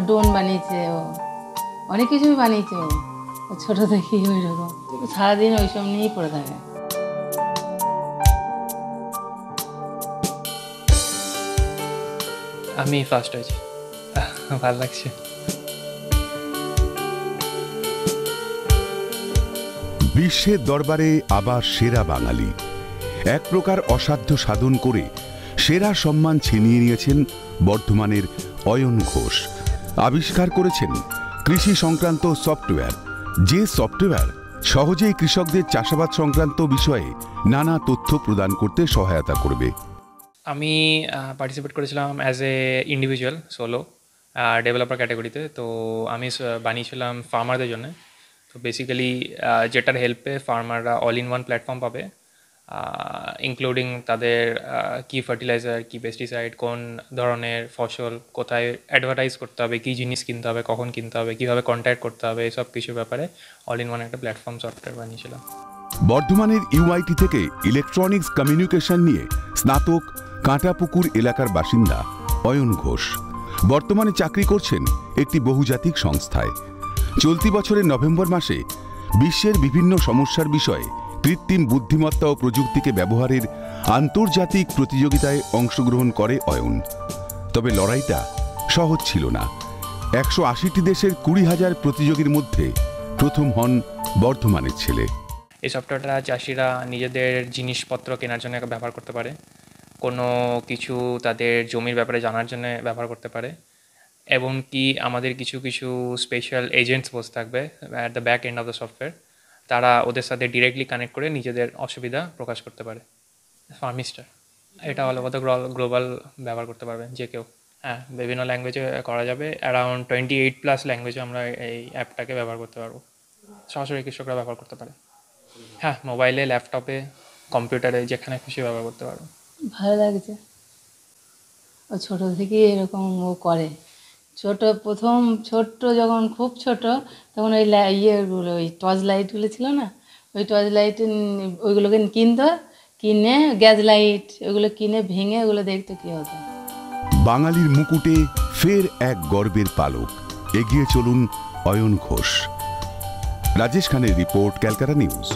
Drone বানিয়েছে, ও অনেক কিছুই বানিয়েছে। ও ছোটো থেকেই ওই রকম সারাদিন ওইসব নিয়েই পড়ে থাকে। আমি ফার্স্ট হয়েছি, ভালো লাগছে। বিশ্বের দরবারে আবার সেরা বাঙালি, এক প্রকার অসাধ্য সাধন করে সেরা সম্মান ছিনিয়ে নিয়েছেন বর্ধমানের অয়ন ঘোষ। আবিষ্কার করেছেন কৃষি সংক্রান্ত সফটওয়্যার, যে সফটওয়্যার সহজেই কৃষকদের চাষাবাদ সংক্রান্ত বিষয়ে নানা তথ্য প্রদান করতে সহায়তা করবে। আমি পার্টিসিপেট করেছিলাম as a individual solo developer ক্যাটাগরিতে। তো আমি বানিয়েছিলাম ফার্মারদের জন্য। তো বেসিক্যালি যেটার হেল্পে ফার্মাররা অল ইন ওয়ান প্ল্যাটফর্ম পাবে, ইনক্লুডিং তাদের কী ফার্টিলাইজার, কী পেস্টিসাইড, কোন ধরনের ফসল কোথায় অ্যাডভার্টাইজ করতে হবে, কী জিনিস কিনতে হবে, কখন কিনতে হবে, কীভাবে কন্ট্যাক্ট করতে হবে, এসব কিছুর ব্যাপারে অল ইন ওয়ান একটা প্ল্যাটফর্ম সফটওয়্যার বানিয়েছিলাম। বর্ধমানের ইউআইটি থেকে ইলেকট্রনিক্স কমিউনিকেশন নিয়ে স্নাতক কাঁটাপুকুর এলাকার বাসিন্দা অয়ন ঘোষ বর্তমানে চাকরি করছেন একটি বহুজাতিক সংস্থায়। চলতি বছরের নভেম্বর মাসে বিশ্বের বিভিন্ন সমস্যার বিষয়ে কৃত্রিম বুদ্ধিমত্তা ও প্রযুক্তিকে ব্যবহারের আন্তর্জাতিক প্রতিযোগিতায় অংশগ্রহণ করে অয়ন। তবে লড়াইটা সহজ ছিল না। 180টি দেশের 20,000 প্রতিযোগীর মধ্যে প্রথম হন বর্ধমানের ছেলে। এই সফটওয়্যারটা চাষিরা নিজেদের জিনিসপত্র কেনার জন্য ব্যবহার করতে পারে, কোনো কিছু তাদের জমির ব্যাপারে জানার জন্য ব্যবহার করতে পারে, এবং কি আমাদের কিছু কিছু স্পেশাল এজেন্টস বসে থাকবে at the back end of the software, তারা ওদের সাথে ডিরেক্টলি কানেক্ট করে নিজেদের অসুবিধা প্রকাশ করতে পারে। ফার্মিস্টার এটা অল ওভার দ্য গ্লোবাল ব্যবহার করতে পারবে যে কেউ। হ্যাঁ, বিভিন্ন ল্যাঙ্গুয়েজে করা যাবে। অ্যারাউন্ড 28+ ল্যাঙ্গুয়েজে আমরা এই অ্যাপটাকে ব্যবহার করতে পারবো। সরাসরি কৃষকরা ব্যবহার করতে পারে। হ্যাঁ, মোবাইলে, ল্যাপটপে, কম্পিউটারে, যেখানে খুশি ব্যবহার করতে পারো। ভালো লাগছে, ও ছোটো থেকেই এরকম ও করে। প্রথম ছোট্ট যখন খুব ছোট তখন ওই ইয়েগুলো, ওই টর্চ লাইটগুলো ছিল না, ওই টর্চ লাইট ওইগুলোকে কিনতো, কিনে গ্যাস লাইট ওইগুলো কিনে ভেঙে ওগুলো দেখতো কী হতো। বাঙালির মুকুটে ফের এক গর্বের পালক, এগিয়ে চলুন অয়ন ঘোষ। রাজেশ খানের রিপোর্ট, ক্যালকাটা নিউজ।